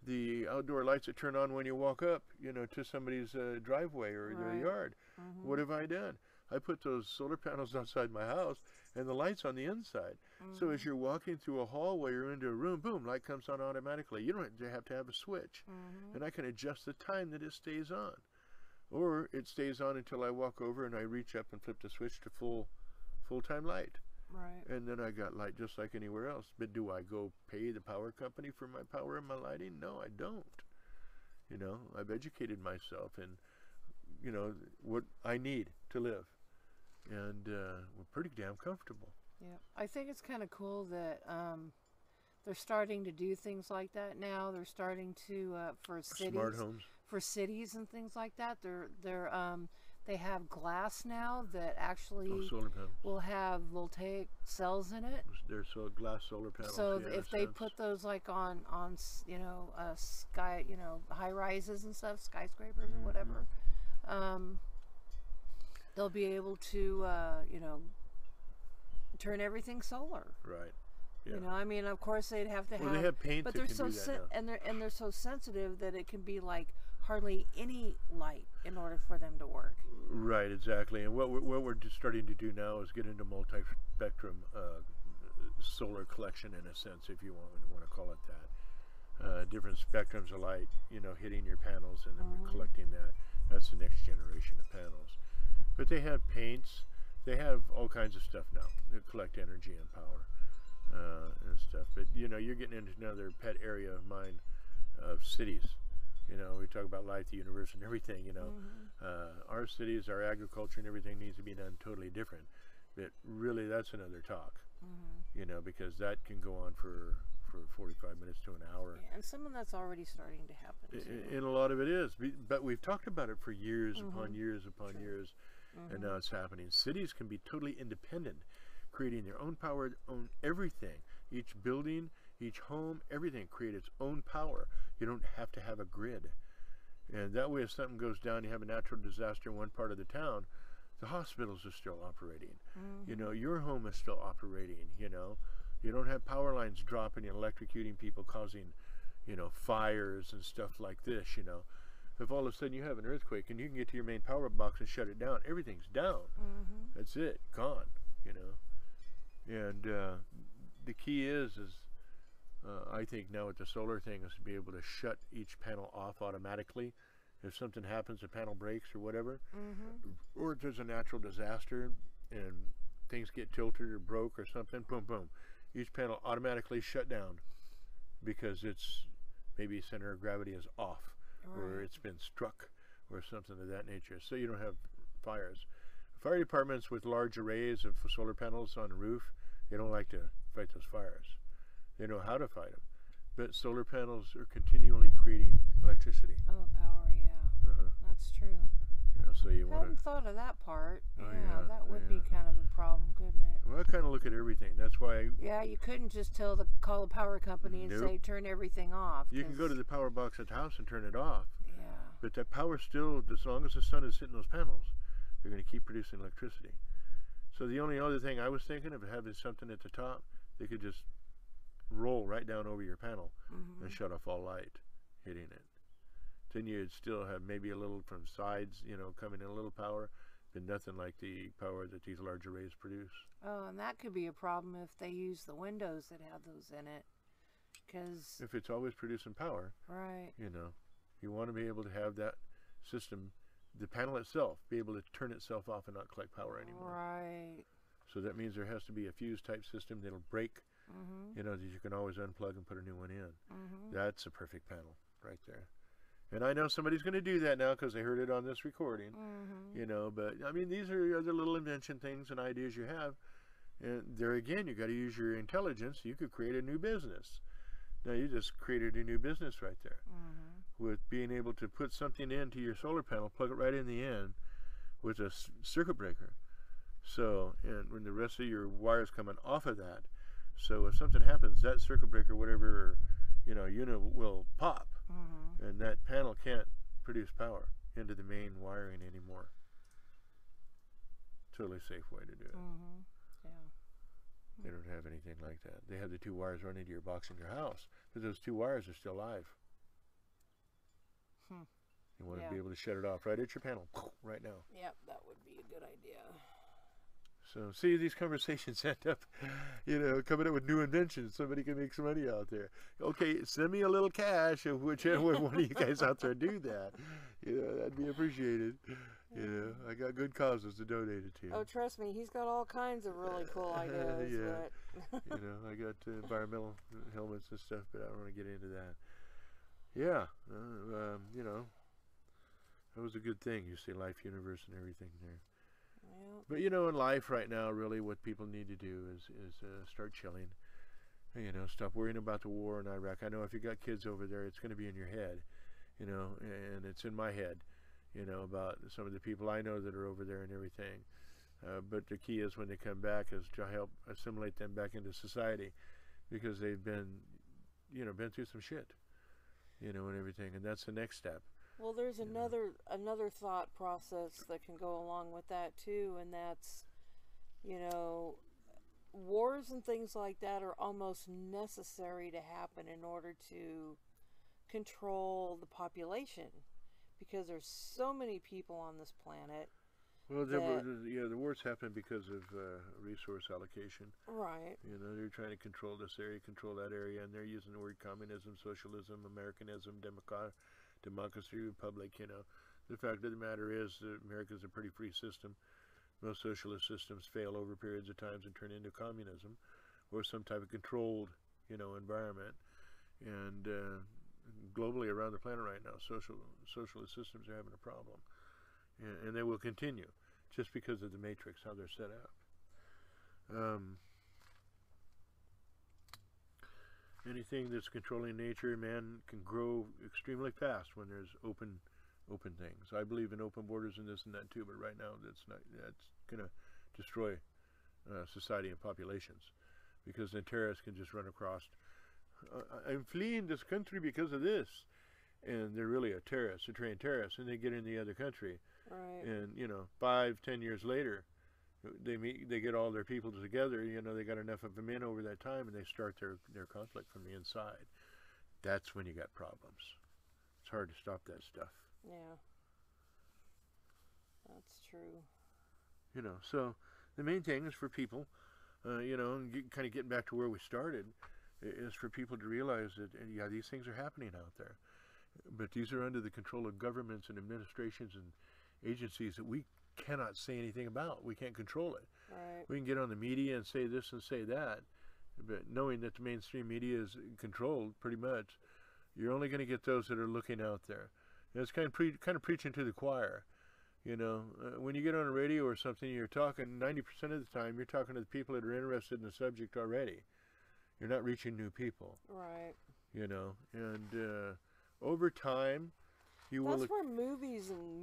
the outdoor lights that turn on when you walk up, you know, to somebody's driveway or their yard. What have I done? I put those solar panels outside my house and the lights on the inside. So as you're walking through a hallway or into a room, boom, light comes on automatically. You don't have to have a switch. And I can adjust the time that it stays on. Or it stays on until I walk over and I reach up and flip the switch to full-time light. Right. And then I got light just like anywhere else. But do I go pay the power company for my power and my lighting? No, I don't. You know, I've educated myself in, you know, what I need to live. And we're pretty damn comfortable. Yeah. I think it's kind of cool that they're starting to do things like that now. They're starting to, for cities. Smart homes. For cities and things like that, they have glass now that actually solar panels. will take cells in it. They're glass solar panels. So yeah, if they put those like on you know, sky, you know, high rises and stuff, skyscrapers or whatever, they'll be able to you know, turn everything solar. Right. Yeah. You know, I mean, of course they'd have to have. Well, they have paint but that they're can so do that now. and they're so sensitive that it can be like hardly any light in order for them to work. Right, exactly. And what we're just starting to do now is get into multi-spectrum solar collection, in a sense, if you want to call it that. Different spectrums of light, you know, hitting your panels, and then we're collecting that. That's the next generation of panels. But they have paints. They have all kinds of stuff now that collect energy and power and stuff. But, you know, you're getting into another pet area of mine of cities. You know, we talk about life, the universe, and everything, you know. Our cities, our agriculture, and everything needs to be done totally different. But really, that's another talk, you know, because that can go on for 45 minutes to an hour. Yeah, and some of that's already starting to happen, too. And a lot of it is. But we've talked about it for years upon years upon years, and now it's happening. Cities can be totally independent, creating their own power, own everything. Each building, each home, everything create its own power. You don't have to have a grid. And that way, if something goes down, you have a natural disaster in one part of the town, the hospitals are still operating. You know, your home is still operating, you know. You don't have power lines dropping and electrocuting people, causing, you know, fires and stuff like this, you know. If all of a sudden you have an earthquake and you can get to your main power box and shut it down, everything's down. That's it, gone, you know. And the key is I think now with the solar thing is to be able to shut each panel off automatically. If something happens, a panel breaks or whatever, or if there's a natural disaster and things get tilted or broke or something, boom, boom. Each panel automatically shut down because it's maybe center of gravity is off or it's been struck or something of that nature. So you don't have fires. Fire departments with large arrays of solar panels on the roof, they don't like to fight those fires. They know how to fight them. But solar panels are continually creating electricity. Oh, power, yeah. That's true. You know, so you I hadn't thought of that part. Oh, yeah, that would be kind of a problem, couldn't it? Well, I kind of look at everything. That's why. Yeah, you couldn't just call the power company and say turn everything off. You can go to the power box at the house and turn it off. Yeah. But that power still, as long as the sun is hitting those panels, they're going to keep producing electricity. So the only other thing I was thinking of having something at the top, they could just roll right down over your panel and shut off all light hitting it. Then you'd still have maybe a little from sides, you know, coming in a little power, been nothing like the power that these large arrays produce. Oh, and that could be a problem if they use the windows that have those in it. Because if it's always producing power, right, you know, you want to be able to have that system, the panel itself, be able to turn itself off and not collect power anymore. Right. So that means there has to be a fuse type system that'll break, you know, that you can always unplug and put a new one in. That's a perfect panel right there. And I know somebody's going to do that now because they heard it on this recording, you know, but I mean, these are other little invention things and ideas you have. And there again, you got to use your intelligence. You could create a new business. Now you just created a new business right there with being able to put something into your solar panel, plug it right in the end with a circuit breaker. So, and when the rest of your wires coming off of that, so if something happens, that circuit breaker, whatever, you know, unit will pop, and that panel can't produce power into the main wiring anymore. Totally safe way to do it. Yeah. They don't have anything like that. They have the two wires running into your box in your house, but those two wires are still live. You want to be able to shut it off right at your panel, right now. Yep, that would be a good idea. So, see, these conversations end up, you know, coming up with new inventions. Somebody can make some money out there. Okay, send me a little cash if whichever one of you guys out there do that. You know, that'd be appreciated. You know, I got good causes to donate it to. Oh, trust me, he's got all kinds of really cool ideas. Yeah. You know, I got environmental helmets and stuff, but I don't want to get into that. Yeah, you know, that was a good thing. You see Life Universe and everything there. Yeah. But you know, in life right now, really, what people need to do is start chilling. You know, stop worrying about the war in Iraq. I know if you got kids over there, it's going to be in your head. You know, and it's in my head. You know, about some of the people I know that are over there and everything. But the key is when they come back is to help assimilate them back into society, because they've been, you know, been through some shit. You know, and everything, and that's the next step. Well, there's another thought process that can go along with that too, and that's, you know, wars and things like that are almost necessary to happen in order to control the population, because there's so many people on this planet. Well, the wars happen because of resource allocation. Right. You know, they're trying to control this area, control that area, and they're using the word communism, socialism, Americanism, democracy, republic. You know, the fact of the matter is that America's a pretty free system. Most socialist systems fail over periods of times and turn into communism or some type of controlled, you know, environment. And globally around the planet right now, socialist systems are having a problem. And they will continue just because of the matrix, how they're set up. Anything that's controlling nature, man can grow extremely fast when there's open things. I believe in open borders and this and that too, but right now that's going to destroy society and populations, because then terrorists can just run across. I'm fleeing this country because of this. And they're really a terrorist, a trained terrorist, and they get in the other country. Right. And, you know, 5-10 years later, they get all their people together. You know, they got enough of them in over that time, and they start their conflict from the inside. That's when you got problems. It's hard to stop that stuff. Yeah. That's true. You know, so the main thing is for people, you know, and kind of getting back to where we started, is for people to realize that, yeah, these things are happening out there. But these are under the control of governments and administrations and agencies that we cannot say anything about. We can't control it. Right. We can get on the media and say this and say that, but knowing that the mainstream media is controlled pretty much, you're only going to get those that are looking out there. And it's kind of preaching to the choir. You know, when you get on a radio or something, you're talking 90% of the time, you're talking to the people that are interested in the subject already. You're not reaching new people. Right. You know, and over time, you will. That's where movies and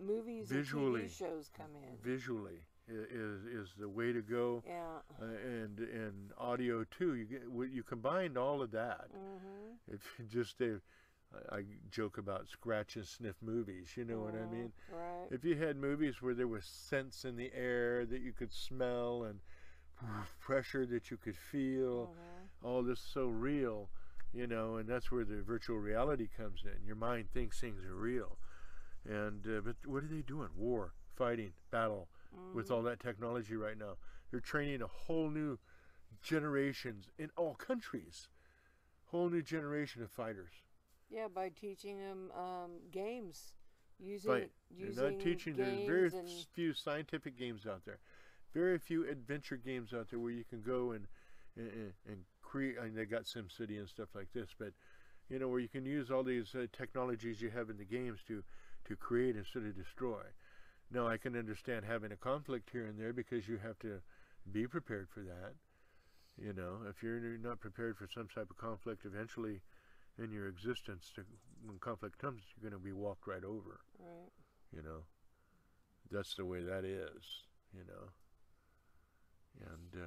movies visually, and TV shows come in. Visually is the way to go. Yeah. And audio too. You combined all of that. If you just I joke about scratch and sniff movies. You know what I mean? Right. If you had movies where there was scents in the air that you could smell and pressure that you could feel, all this so real. You know, and that's where the virtual reality comes in. Your mind thinks things are real. And but what are they doing? War, fighting battle with all that technology right now. They're training a whole new generations in all countries, whole new generation of fighters. Yeah, by teaching them games, using Right. They're not teaching. There's very games few scientific games out there, very few adventure games out there where you can go and create. I mean, they got SimCity and stuff like this, but you know, where you can use all these technologies you have in the games to create instead of destroy. Now, I can understand having a conflict here and there because you have to be prepared for that. You know, if you're not prepared for some type of conflict eventually in your existence, when conflict comes, you're going to be walked right over. Right. You know, that's the way that is, you know. And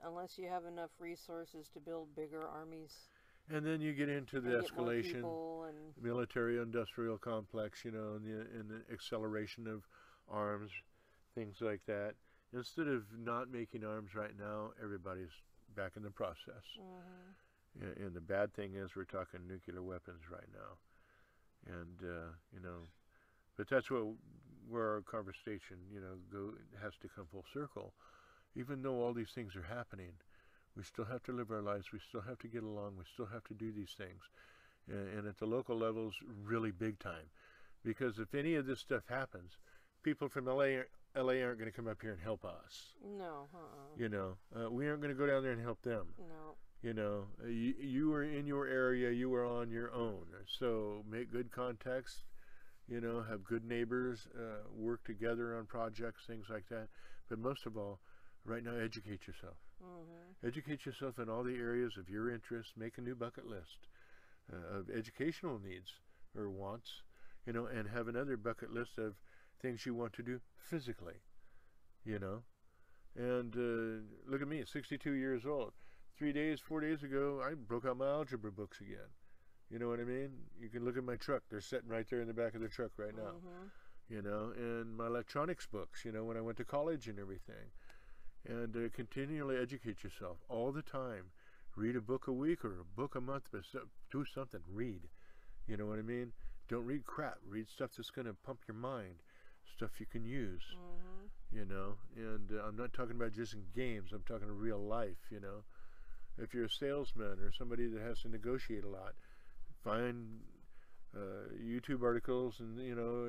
unless you have enough resources to build bigger armies. and then you get into the And get more escalation, people and military-industrial complex, you know, and the acceleration of arms, things like that. Instead of not making arms right now, everybody's back in the process. And the bad thing is we're talking nuclear weapons right now. And, you know, but that's where our conversation, you know, has to come full circle. Even though all these things are happening, we still have to live our lives. We still have to get along. We still have to do these things. And at the local levels, really big time. Because if any of this stuff happens, people from LA aren't going to come up here and help us. no, You know, we aren't going to go down there and help them. no. You know, you were in your area, you were on your own. So make good contacts, you know, have good neighbors, work together on projects, things like that. But most of all, right now, educate yourself. Educate yourself in all the areas of your interest. Make a new bucket list of educational needs or wants, you know, and have another bucket list of things you want to do physically, you know. And look at me, 62 years old. 4 days ago, I broke out my algebra books again. You know what I mean? You can look at my truck. They're sitting right there in the back of the truck right now. You know, and my electronics books, you know, when I went to college and everything. And continually educate yourself all the time. Read a book a week or a book a month, but do something. Read. You know what I mean? Don't read crap. Read stuff that's going to pump your mind. Stuff you can use. You know, and I'm not talking about just in games. I'm talking real life, you know. If you're a salesman or somebody that has to negotiate a lot, find YouTube articles and, you know,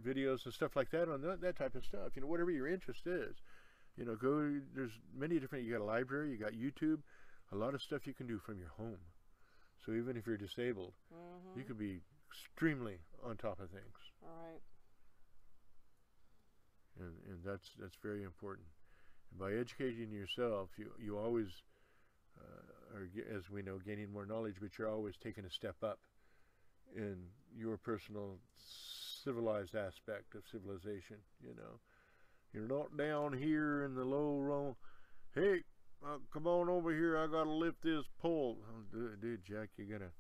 videos and stuff like that on that type of stuff. You know, whatever your interest is. You know, there's many different, you got a library, you got YouTube, a lot of stuff you can do from your home. So even if you're disabled, you can be extremely on top of things. All right. And that's very important. And by educating yourself, you always are, as we know, gaining more knowledge, but you're always taking a step up in your personal civilized aspect of civilization, you know. You're not down here in the low rung, hey, come on over here, I gotta lift this pole. Oh, dude, Jack, you got a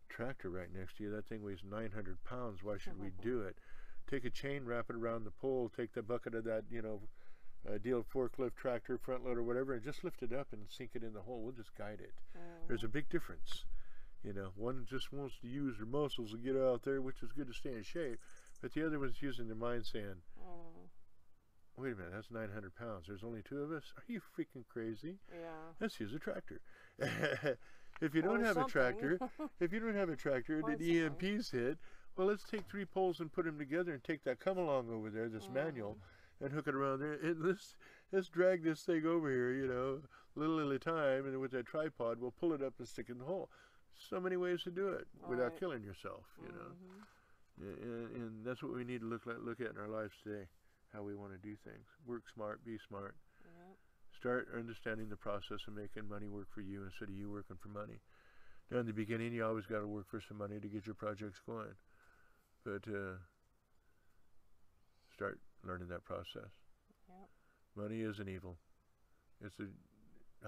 tractor right next to you. That thing weighs 900 pounds. Why should we do it? Take a chain, wrap it around the pole, take the bucket of that, you know, deal forklift, tractor, front loader, whatever, and just lift it up and sink it in the hole. We'll just guide it. There's a big difference. You know, one just wants to use their muscles and get out there, which is good to stay in shape, but the other one's using their mind saying, wait a minute, that's 900 pounds. There's only 2 of us? Are you freaking crazy? Yeah. Let's use a tractor. If you don't have a tractor, and the EMPs hit, well, let's take 3 poles and put them together and take that come along over there, this manual, and hook it around there. And let's drag this thing over here, you know, little at a time, and with that tripod, we'll pull it up and stick it in the hole. So many ways to do it without killing yourself, you know. And that's what we need to look at in our lives today. How we want to do things. Work smart, be smart. Start understanding the process of making money work for you instead of you working for money. Now in the beginning, you always got to work for some money to get your projects going. But start learning that process. Money isn't evil. It's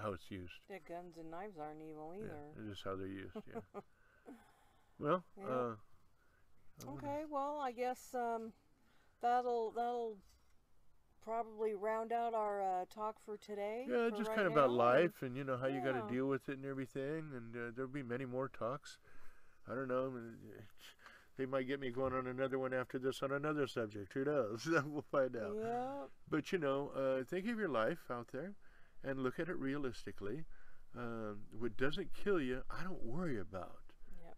how it's used. Yeah, guns and knives aren't evil either. Yeah, it's just how they're used, yeah. Well, okay, well, I guess that'll probably round out our talk for today. Yeah, for just right kind of now. about life and, you know, how you got Yeah. to deal with it and everything. And there'll be many more talks. I don't know. They might get me going on another one after this on another subject. Who knows? We'll find out. Yeah. But, you know, think of your life out there and look at it realistically. What doesn't kill you, I don't worry about.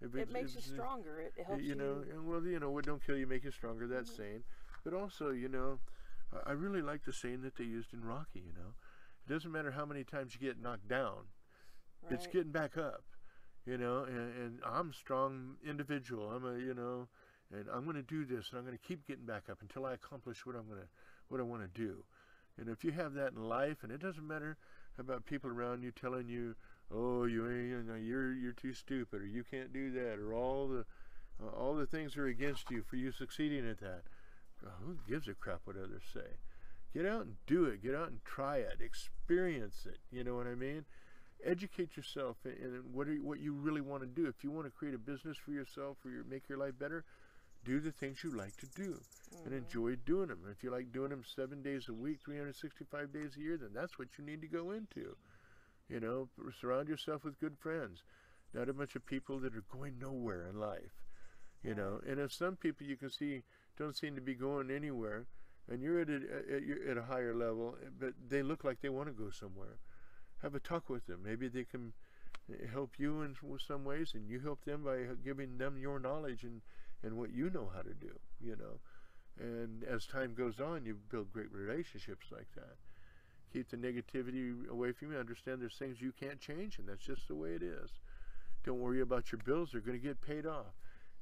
Yep. It makes you stronger. It helps you know, well, you know, what don't kill you make you stronger. That's saying. But also, you know, I really like the saying that they used in Rocky, you know. It doesn't matter how many times you get knocked down. Right. It's getting back up, you know, and I'm a strong individual. You know, and I'm going to do this, and I'm going to keep getting back up until I accomplish what I want to do. And if you have that in life, and it doesn't matter about people around you telling you, oh, you're too stupid, or you can't do that, or all the things are against you for you succeeding at that. Who gives a crap what others say? Get out and do it. Get out and try it. Experience it. You know what I mean? Educate yourself in what you really want to do. If you want to create a business for yourself or make your life better, do the things you like to do and enjoy doing them. If you like doing them 7 days a week, 365 days a year, then that's what you need to go into. You know, surround yourself with good friends, not a bunch of people that are going nowhere in life. You know, and if some people you can see don't seem to be going anywhere, and you're at a higher level, but they look like they want to go somewhere, have a talk with them. Maybe they can help you in some ways, and you help them by giving them your knowledge and what you know how to do, you know. And as time goes on, you build great relationships like that. Keep the negativity away from you. Understand there's things you can't change, and that's just the way it is. Don't worry about your bills. They're going to get paid off.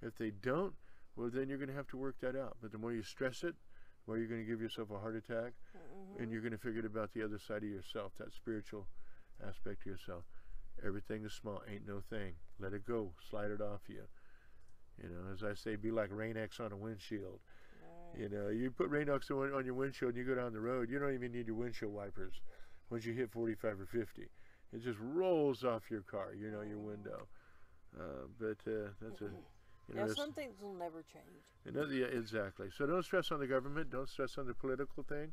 If they don't, well, then you're going to have to work that out. But the more you stress it, the more you're going to give yourself a heart attack, and you're going to forget about the other side of yourself, that spiritual aspect of yourself. Everything is small. Ain't no thing. Let it go. Slide it off you. You know, as I say, be like Rain-X on a windshield. You know, you put Rain-X on your windshield and you go down the road, you don't even need your windshield wipers once you hit 45 or 50. It just rolls off your car, you know, your window. That's a... You know, some things will never change. Yeah, exactly. So don't stress on the government. Don't stress on the political thing.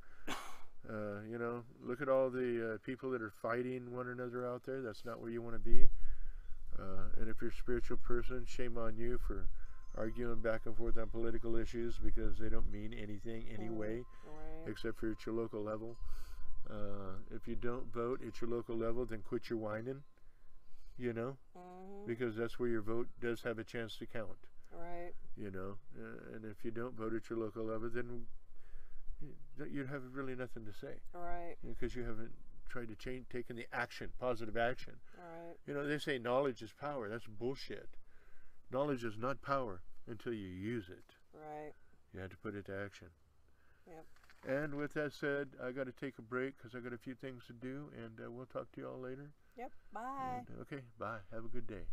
You know, look at all the people that are fighting one another out there. That's not where you want to be. And if you're a spiritual person, shame on you for arguing back and forth on political issues because they don't mean anything anyway, except for at your local level. If you don't vote at your local level, then quit your whining. You know, because that's where your vote does have a chance to count. Right. You know, and if you don't vote at your local level, then you have really nothing to say. Right. Because you haven't tried to change, taken the action, positive action. Right. You know, they say knowledge is power. That's bullshit. Knowledge is not power until you use it. Right. You have to put it to action. Yep. And with that said, I got to take a break because I got a few things to do, and we'll talk to you all later. Yep. Bye. And, okay. Bye. Have a good day.